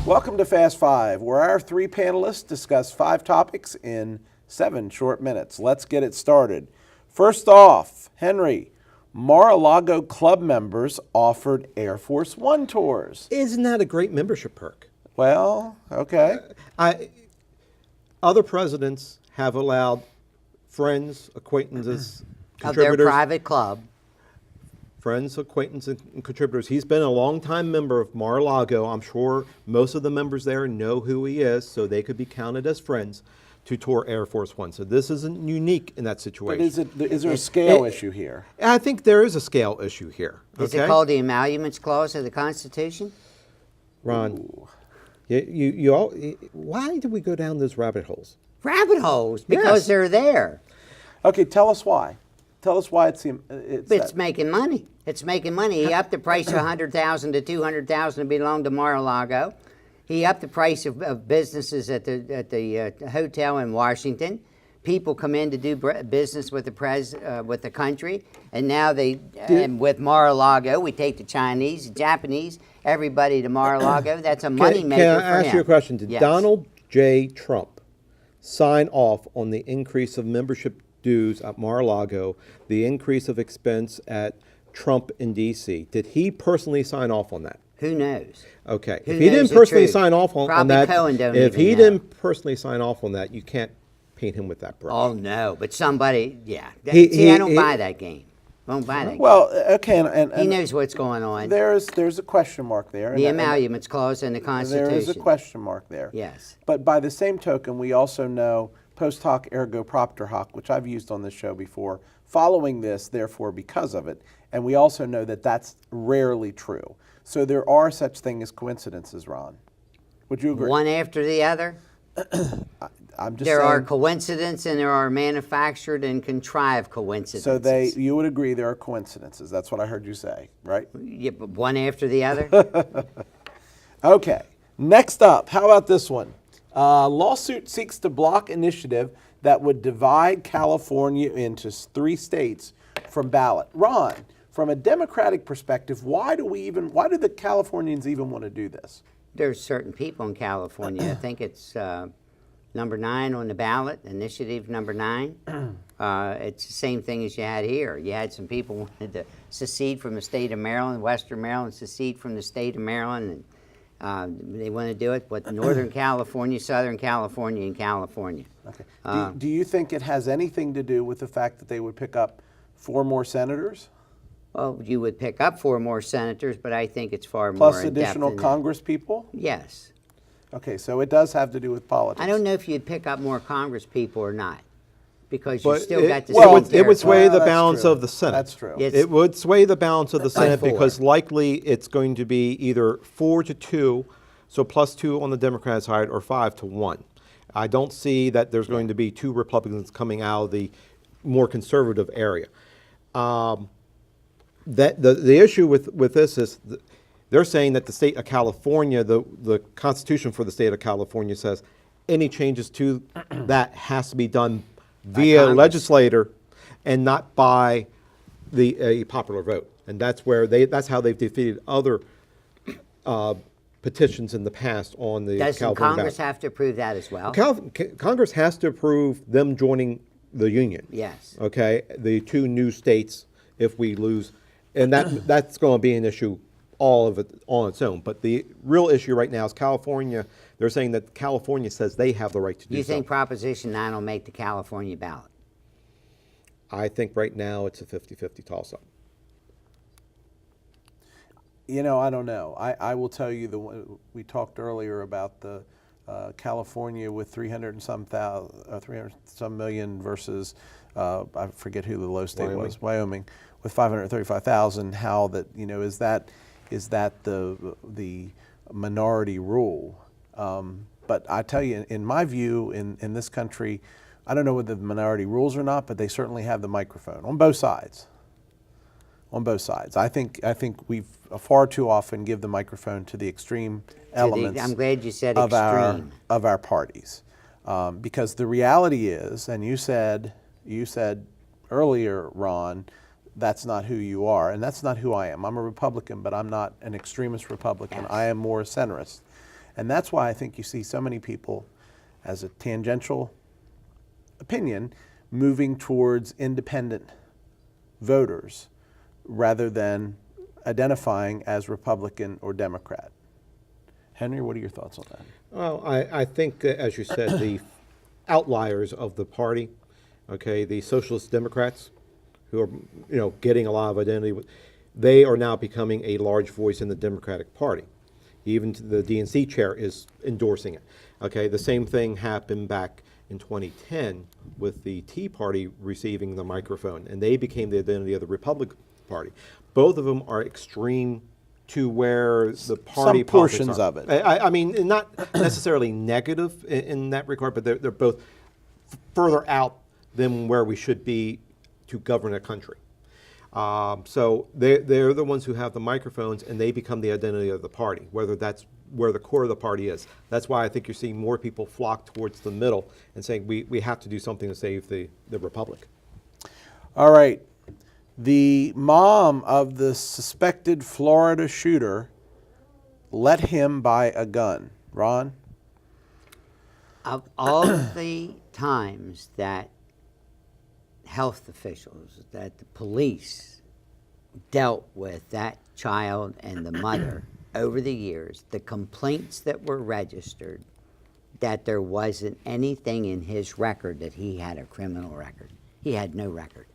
Welcome to Fast Five, where our three panelists discuss 5 topics in 7 short minutes. Let's get it started. First off, Henry, Mar-a-Lago club members offered Air Force One tours. Isn't that a great membership perk? Well, okay. Other presidents have allowed friends, acquaintances, Of their contributors, private club. friends, acquaintances, and contributors. He's been a longtime member of Mar-a-Lago. I'm sure most of the members there know who he is, so they could be counted as friends to tour Air Force One. So this isn't unique in that But situation. is there a scale issue here? I think there is a scale issue here. Is okay? it called the Emoluments Clause of the Constitution? Ron, why do we go down those rabbit holes? Rabbit holes, because Yes. they're there. Okay, tell us why. Tell us why it's It's that. making money. It's making money. He upped the price of 100,000 to 200,000 to belong to Mar-a-Lago. He upped the price of businesses at the hotel in Washington. People come in to do business with with the country, and now and with Mar-a-Lago, we take the Chinese, the Japanese, everybody to Mar-a-Lago. That's a money maker Can I for ask him. you a question? Did Yes. Donald J. Trump sign off on the increase of membership dues at Mar-a-Lago, the increase of expense at Trump in D.C.? Did he personally sign off on that? Who knows? Okay. Who If he knows didn't the personally truth? sign off on Probably that, Cohen don't if even he know. didn't personally sign off on that, you can't paint him with that brush. Oh no, but somebody, yeah. He- I don't he- buy that game. Won't buy that game. Well, okay, and He knows what's going on. there's a question mark there. The and Emoluments Clause in the Constitution. there is a question mark there. Yes. But by the same token, we also know post hoc ergo propter hoc, which I've used on this show before, following this, therefore because of it. And we also know that that's rarely true. So there are such things as coincidences, Ron. Would you agree? One after the other. I'm just There saying. are coincidences and there are manufactured and contrived coincidences. So you would agree there are coincidences. That's what I heard you say, right? Yeah, but one after the other. Okay. Next up, how about this one? Lawsuit seeks to block initiative that would divide California into 3 states from ballot. Ron, from a Democratic perspective, why do the Californians even want to do this? There's certain people in California. I think it's number 9 on the ballot, initiative number 9. It's the same thing as you had here. You had some people wanted to secede from the state of Maryland, Western Maryland, secede from the state of Maryland, and they want to do it with Northern California, Southern California, and California. Okay. Do you think it has anything to do with the fact that they would pick up 4 more senators? Well, you would pick up 4 more senators, but I think it's far Plus more in-depth additional than that. Congress people? Yes. Okay, so it does have to do with politics. I don't know if you'd pick up more Congress people or not, because you But still got the well, same it would sway Well, the that's balance true. of the Senate. That's true. Yes. It would sway the balance of the Senate 4. because likely it's going to be either 4-2, so +2 on the Democrat side, or 5-1. I don't see that there's going to be 2 Republicans coming out of the more conservative area. That the issue with this is they're saying that the state of California, the Constitution for the state of California says any changes to that has to be done via Congress. legislator and not by a popular vote, and that's how they've defeated other petitions in the past on the Doesn't California Congress ballot. have to approve that as well? Congress has to approve them joining the union. Yes. Okay, the 2 new states if we lose, and that's going to be an issue all of it on its own. But the real issue right now is California. They're saying that California says they have the right to do You so. think Proposition 9 will make the California ballot? I think right now it's a 50-50 toss-up. You know, I don't know. I will tell you we talked earlier about the California with 300 and some million versus I forget who the low state was, Wyoming, with 535,000. How that is that the minority rule? But I tell you, in my view, in this country, I don't know whether the minority rules or not, but they certainly have the microphone on both sides. On both sides, I think we've far too often give the microphone to the extreme elements. I'm glad you said of extreme. our parties, because the reality is, and you said earlier, Ron, that's not who you are, and that's not who I am. I'm a Republican, but I'm not an extremist Republican. Yes. I am more a centrist. And that's why I think you see so many people, as a tangential opinion, moving towards independent voters rather than identifying as Republican or Democrat. Henry, what are your thoughts on that? Well, I think, as you said, the outliers of the party, okay, the Socialist Democrats, who are, getting a lot of identity, they are now becoming a large voice in the Democratic Party. Even the DNC chair is endorsing it. Okay, the same thing happened back in 2010 with the Tea Party receiving the microphone, and they became the identity of the Republican Party. Both of them are extreme to where the party Some portions of it. I mean, not necessarily negative in that regard, but they're both further out than where we should be to govern a country. So they're the ones who have the microphones, and they become the identity of the party, whether that's where the core of the party is. That's why I think you're seeing more people flock towards the middle and saying we have to do something to save the republic. All right. The mom of the suspected Florida shooter let him buy a gun. Ron? Of all the times that health officials, that the police dealt with that child and the mother over the years, the complaints that were registered, that there wasn't anything in his record that he had a criminal record. He had no record.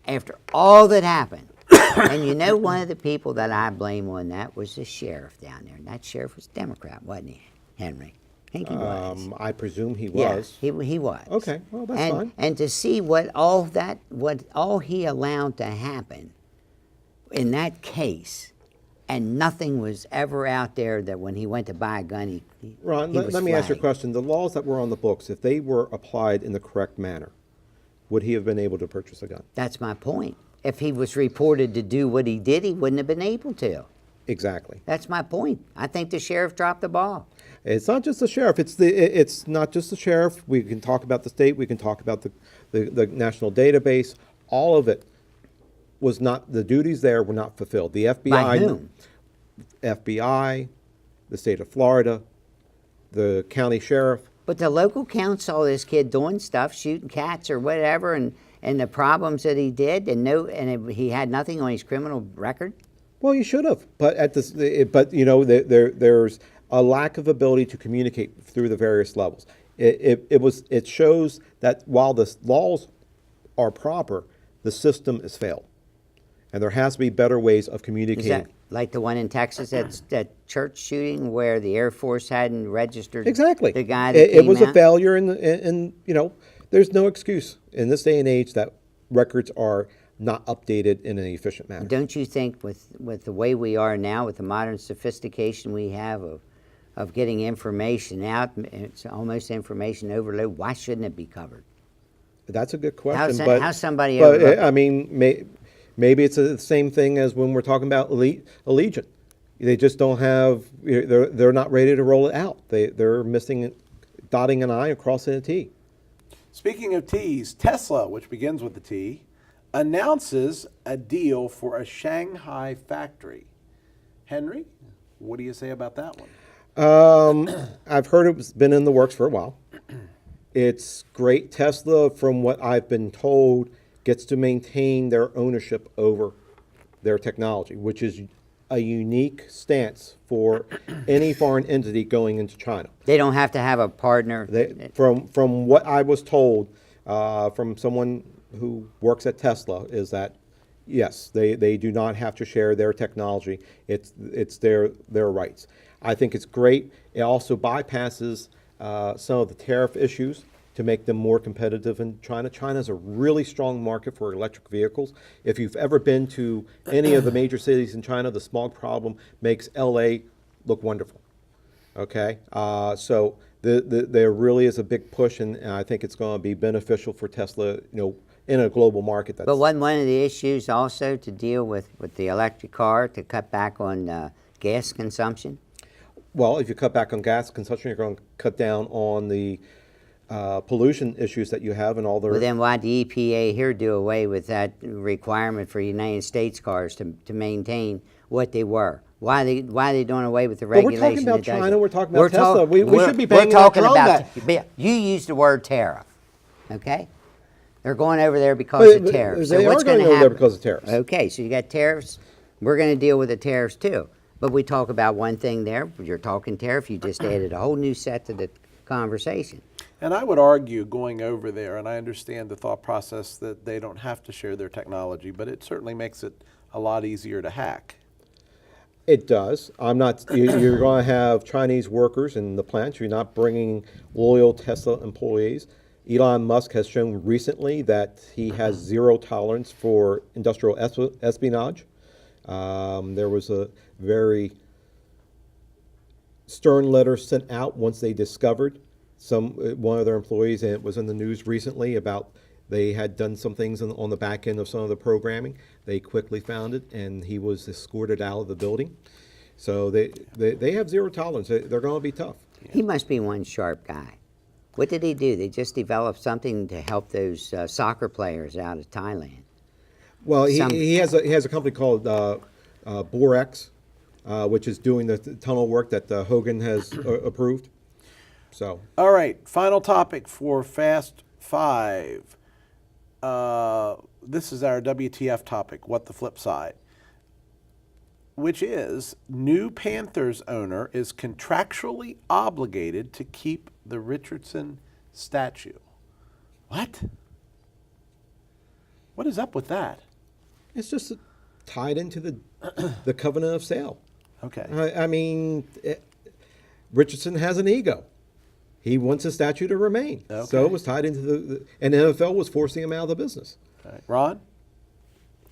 After all that happened, and one of the people that I blame on that was the sheriff down there. And that sheriff was Democrat, wasn't he, Henry? I think he was. I presume he Yeah, was. he was. Okay, well, that's fine. And to see what all he allowed to happen in that case, and nothing was ever out there that when he went to buy a gun, Ron, he was let me ask you a flagged. question. The laws that were on the books, if they were applied in the correct manner, would he have been able to purchase a gun? That's my point. If he was reported to do what he did, he wouldn't have been able to. Exactly. That's my point. I think the sheriff dropped the ball. It's not just the sheriff. It's not just the sheriff. We can talk about the state. We can talk about the national database. All of it was not, the duties there were not fulfilled. The FBI. By whom? FBI, the state of Florida, the county sheriff. But the local count saw this kid doing stuff, shooting cats or whatever, and the problems that he did, he had nothing on his criminal record. Well, you should have, but there's a lack of ability to communicate through the various levels. It shows that while the laws are proper, the system has failed, and there has to be better ways of Is communicating. that like the one in Texas, that church shooting where the Air Force hadn't registered Exactly. the guy that It came was a out? failure, and there's no excuse in this day and age that records are not updated in an efficient manner. Don't you think with the way we are now, with the modern sophistication we have of getting information out, it's almost information overload, why shouldn't it be covered? That's a good question. How's somebody but overlook- I mean, maybe it's the same thing as when we're talking about Allegiant. They just don't have. They're not ready to roll it out. They're missing, dotting an I and crossing a T. Speaking of T's, Tesla, which begins with the T, announces a deal for a Shanghai factory. Henry, what do you say about that one? I've heard it's been in the works for a while. It's great. Tesla, from what I've been told, gets to maintain their ownership over their technology, which is a unique stance for any foreign entity going into China. They don't have to have a partner. From what I was told from someone who works at Tesla is that yes, they do not have to share their technology. It's their rights. I think it's great. It also bypasses some of the tariff issues to make them more competitive in China. China's a really strong market for electric vehicles. If you've ever been to any of the major cities in China, the smog problem makes LA look wonderful. Okay, so there really is a big push, and I think it's going to be beneficial for Tesla, in a global market. But wasn't one of the issues also to deal with the electric car to cut back on gas consumption? Well, if you cut back on gas consumption, you're going to cut down on the pollution issues that you have and all the. Well, then why'd the EPA here do away with that requirement for United States cars to maintain what they were? Why they doing away with the But we're regulation? talking about that does China, it? we're talking about Tesla. talk- We we're- should be we're banging our talking drum about. that- You used the word tariff, okay? They're going over there because of But tariffs. they what's are going gonna over there happen? because of tariffs. Okay, so you got tariffs. We're going to deal with the tariffs too. But we talk about one thing there. You're talking tariff. You just added a whole new set to the conversation. And I would argue going over there, and I understand the thought process that they don't have to share their technology, but it certainly makes it a lot easier to hack. It does. I'm not. You're going to have Chinese workers in the plants. You're not bringing loyal Tesla employees. Elon Musk has shown recently that he has zero tolerance for industrial espionage. There was a very stern letter sent out once they discovered one of their employees, and it was in the news recently about they had done some things on the back end of some of the programming. They quickly found it, and he was escorted out of the building. So they have zero tolerance. They're going to be tough. He must be one sharp guy. What did he do? They just developed something to help those soccer players out of Thailand. Well, Some- he has a company called Borex, which is doing the tunnel work that Hogan has approved. So All right, final topic for Fast Five. This is our WTF topic, what the flip side, which is new Panthers owner is contractually obligated to keep the Richardson statue. What? What is up with that? it's just tied into the covenant of sale. Okay. I mean, Richardson has an ego. He wants his statue to remain. So Okay. it was tied into and the NFL was forcing him out of the business. All right. Ron?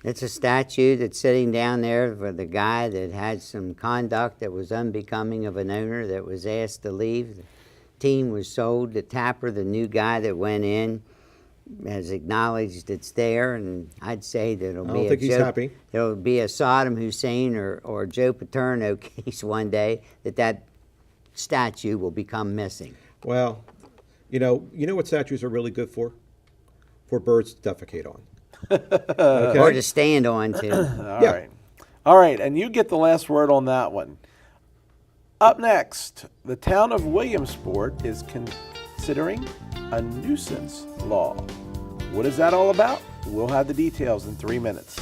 It's a statue that's sitting down there for the guy that had some conduct that was unbecoming of an owner that was asked to leave. The team was sold to Tapper, the new guy that went in, has acknowledged it's there, and I'd say that it'll I be don't think he's happy. It'll be a Saddam Hussein or Joe Paterno case one day that statue will become missing. Well, you know what statues are really good for? For birds to defecate on. Okay? Or to stand on to. All right. All right, and you get the last word on that one. Up next, the town of Williamsport is considering a nuisance law. What is that all about? We'll have the details in 3 minutes.